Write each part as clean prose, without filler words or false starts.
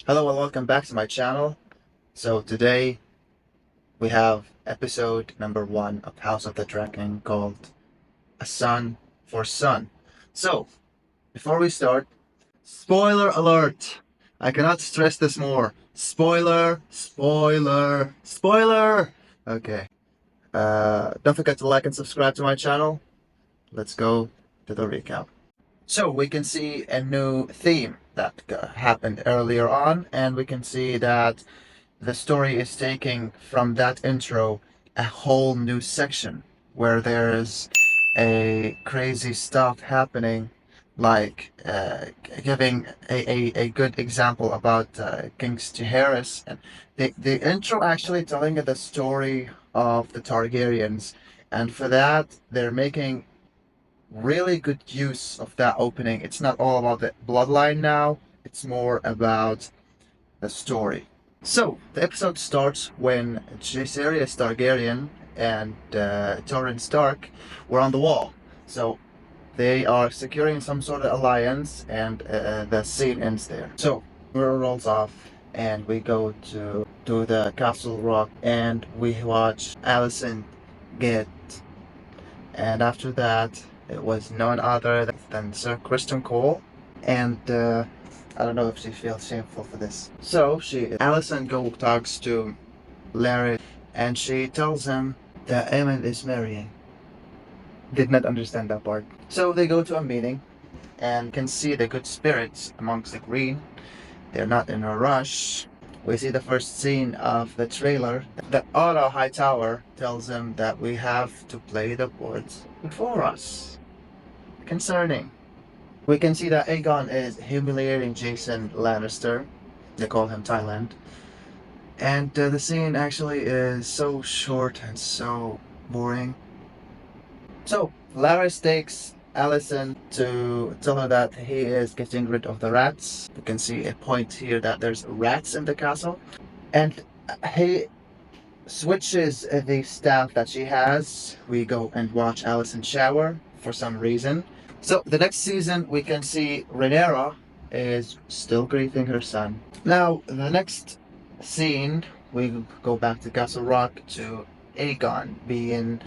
Hello and welcome back to my channel. So today we have episode number 1 of House of the Dragon called A Son for Son. So before we start, spoiler alert! I cannot stress this more. Spoiler, spoiler, spoiler! Okay. Don't forget to like and subscribe to my channel. Let's go to the recap. So we can see a new theme that happened earlier on, and we can see that the story is taking from that intro a whole new section where there's a crazy stuff happening, like giving a good example about King Jaehaerys. And the intro actually telling the story of the Targaryens, and for that they're making really good use of that opening. It's not all about the bloodline now, it's more about the story. So, the episode starts when Jaehaerys Targaryen and Torrhen Stark were on the wall. So, they are securing some sort of alliance, and the scene ends there. So, mirror rolls off, and we go to the Castle Rock, and we watch Alicent get, and after that, it was none other than Sir Criston Cole, and I don't know if she feels shameful for this. So Alicent go talks to Larry, and she tells him that Aemond is marrying. Did not understand that part. So they go to a meeting, and can see the good spirits amongst the green. They're not in a rush. We see the first scene of the trailer. The Otto Hightower tells him that we have to play the boards before us. Concerning. We can see that Aegon is humiliating Jason Lannister. They call him Thailand. And the scene actually is so short and so boring. So, Larys takes Alicent to tell her that he is getting rid of the rats. You can see a point here that there's rats in the castle. And he switches the staff that she has. We go and watch Alicent shower for some reason. So the next season we can see Rhaenyra is still grieving her son. Now the next scene we go back to Castle Rock to Aegon being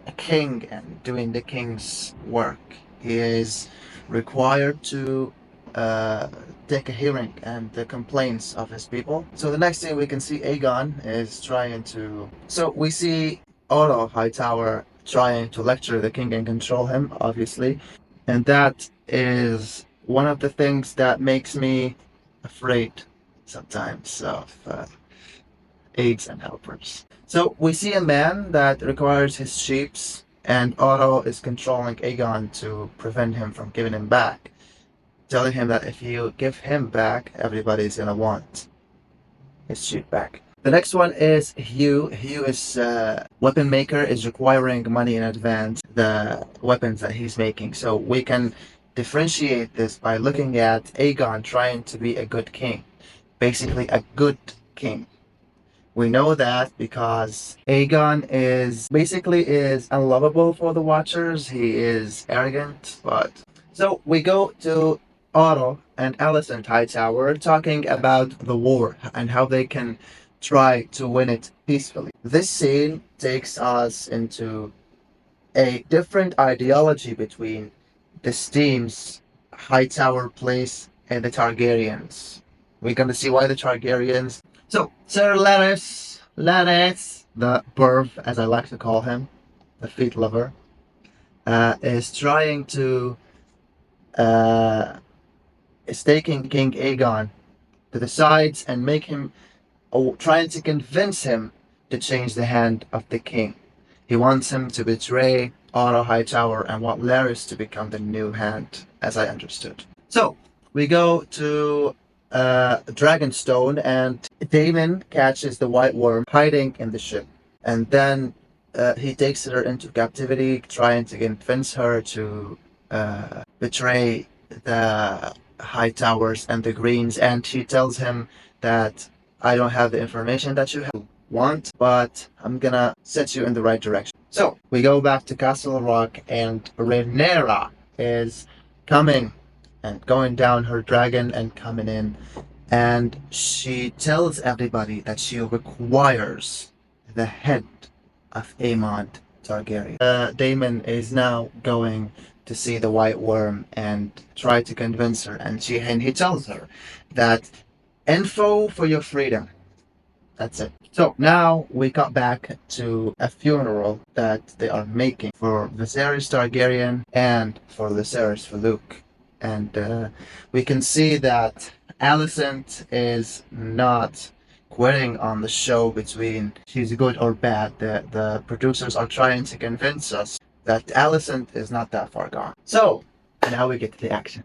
a king and doing the king's work. He is required to take a hearing and the complaints of his people. So the next thing we can see Aegon is trying to. So we see Otto Hightower trying to lecture the king and control him, obviously, and that is one of the things that makes me afraid sometimes of aides and helpers. So we see a man that requires his sheeps, and Otto is controlling Aegon to prevent him from giving him back, telling him that if you give him back, everybody's gonna want his sheep back. The next one is Hugh. Hugh is weapon maker, is requiring money in advance, the weapons that he's making. So we can differentiate this by looking at Aegon trying to be a good king. Basically a good king. We know that because Aegon is unlovable for the watchers. He is arrogant, but so we go to Otto and Alicent Hightower talking about the war and how they can try to win it peacefully. This scene takes us into a different ideology between the teams Hightower plays and the Targaryens. We're gonna see why the Targaryens. So, Sir Larys, the perv, as I like to call him, the feet lover, is trying to is taking King Aegon to the sides and make him, trying to convince him to change the hand of the king. He wants him to betray Otto Hightower and want Larys to become the new hand, as I understood. So we go to Dragonstone, and Daemon catches the White Worm hiding in the ship, and then he takes her into captivity, trying to convince her to betray the Hightowers and the Greens, and she tells him that I don't have the information that you want, but I'm gonna set you in the right direction. So we go back to Castle Rock, and Rhaenyra is coming and going down her dragon and coming in, and she tells everybody that she requires the head of Aemond Targaryen. Daemon is now going to see the White Worm and try to convince her, and he tells her that info for your freedom. That's it. So now we got back to a funeral that they are making for Viserys Targaryen and for Viserys for Luke. And we can see that Alicent is not quitting on the show between she's good or bad. The producers are trying to convince us that Alicent is not that far gone. So now we get to the action.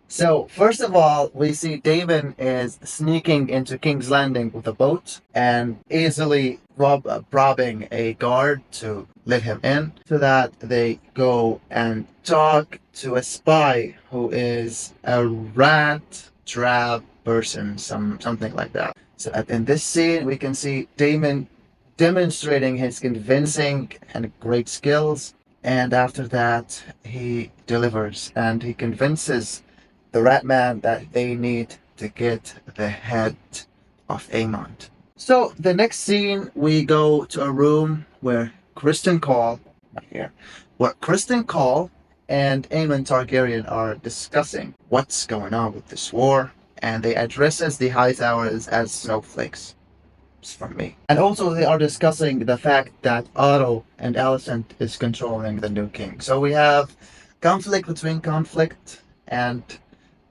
So, first of all, we see Daemon is sneaking into King's Landing with a boat and easily robbing a guard to let him in. So that they go and talk to a spy who is a rat trap person, something like that. So, in this scene, we can see Daemon demonstrating his convincing and great skills. And after that, he delivers and he convinces the Rat Man that they need to get the head of Aemond. So the next scene, we go to a room where Kristen Cole, right here, where Kristen Cole and Aemon Targaryen are discussing what's going on with this war, and they addresses the Hightowers as snowflakes. It's from me. And also they are discussing the fact that Otto and Alicent is controlling the new king. So we have conflict between conflict and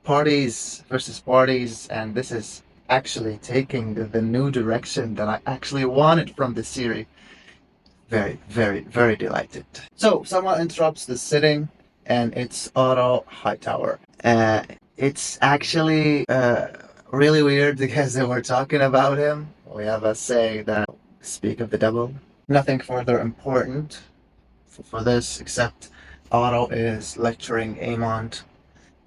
parties versus parties, and this is actually taking the new direction that I actually wanted from the series. Very, very, very delighted. So someone interrupts the sitting, and it's Otto Hightower. It's actually really weird because they were talking about him. We have a saying that speak of the devil. Nothing further important for this except Otto is lecturing Aemond.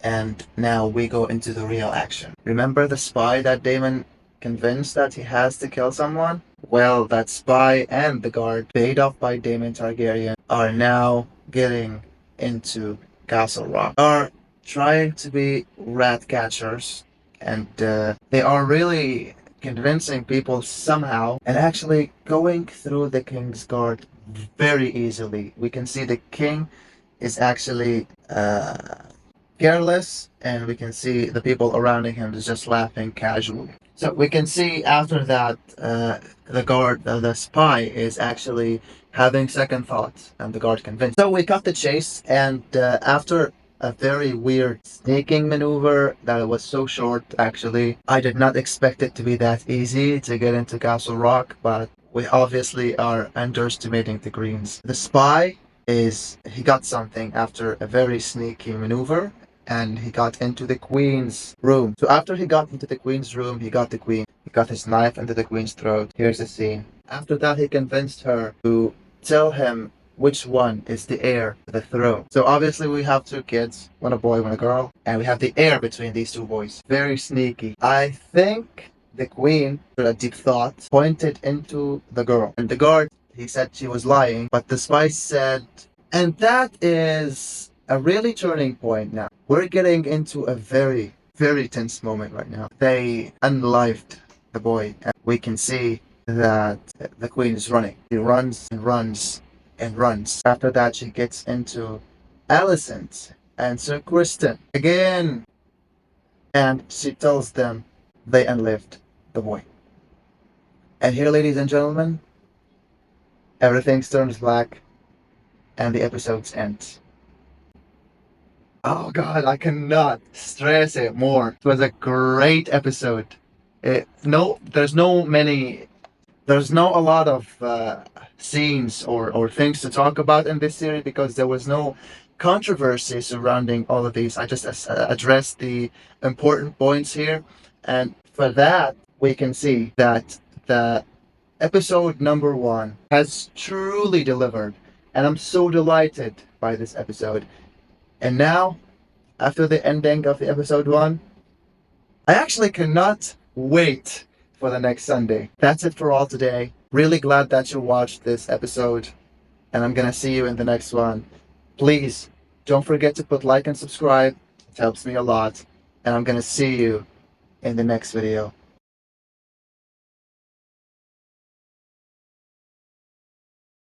And now we go into the real action. Remember the spy that Daemon convinced that he has to kill someone? Well, that spy and the guard, paid off by Daemon Targaryen, are now getting into Castle Rock. They are trying to be rat catchers, and they are really convincing people somehow and actually going through the king's guard very easily. We can see the king is actually careless, and we can see the people around him is just laughing casually. So we can see after that the guard, the spy, is actually having second thoughts, and the guard convinced. So we cut the chase, and after a very weird sneaking maneuver that was so short, actually, I did not expect it to be that easy to get into Castle Rock, but we obviously are underestimating the Greens. The spy he got something after a very sneaky maneuver, and he got into the queen's room. So after he got into the queen's room, he got the queen. He got his knife into the queen's throat. Here's the scene. After that, he convinced her to tell him which one is the heir to the throne. So obviously we have two kids, one a boy, one a girl, and we have the heir between these two boys. Very sneaky. I think the queen, with a deep thought, pointed into the girl. And the guard, he said she was lying, but the spy said, and that is a really turning point now. We're getting into a very, very tense moment right now. They unlived the boy, and we can see that the queen is running. She runs and runs and runs. After that, she gets into Alicent and Sir Kristen again, and she tells them they unlived the boy. And here, ladies and gentlemen, everything turns black, and the episode ends. Oh God, I cannot stress it more. It was a great episode. There's no a lot of scenes or things to talk about in this series because there was no controversy surrounding all of these. I just addressed the important points here, and for that we can see that the episode number 1 has truly delivered, and I'm so delighted by this episode. And now, after the ending of the episode 1, I actually cannot wait for the next Sunday. That's it for all today. Really glad that you watched this episode, and I'm gonna see you in the next one. Please don't forget to put like and subscribe. It helps me a lot, and I'm gonna see you in the next video.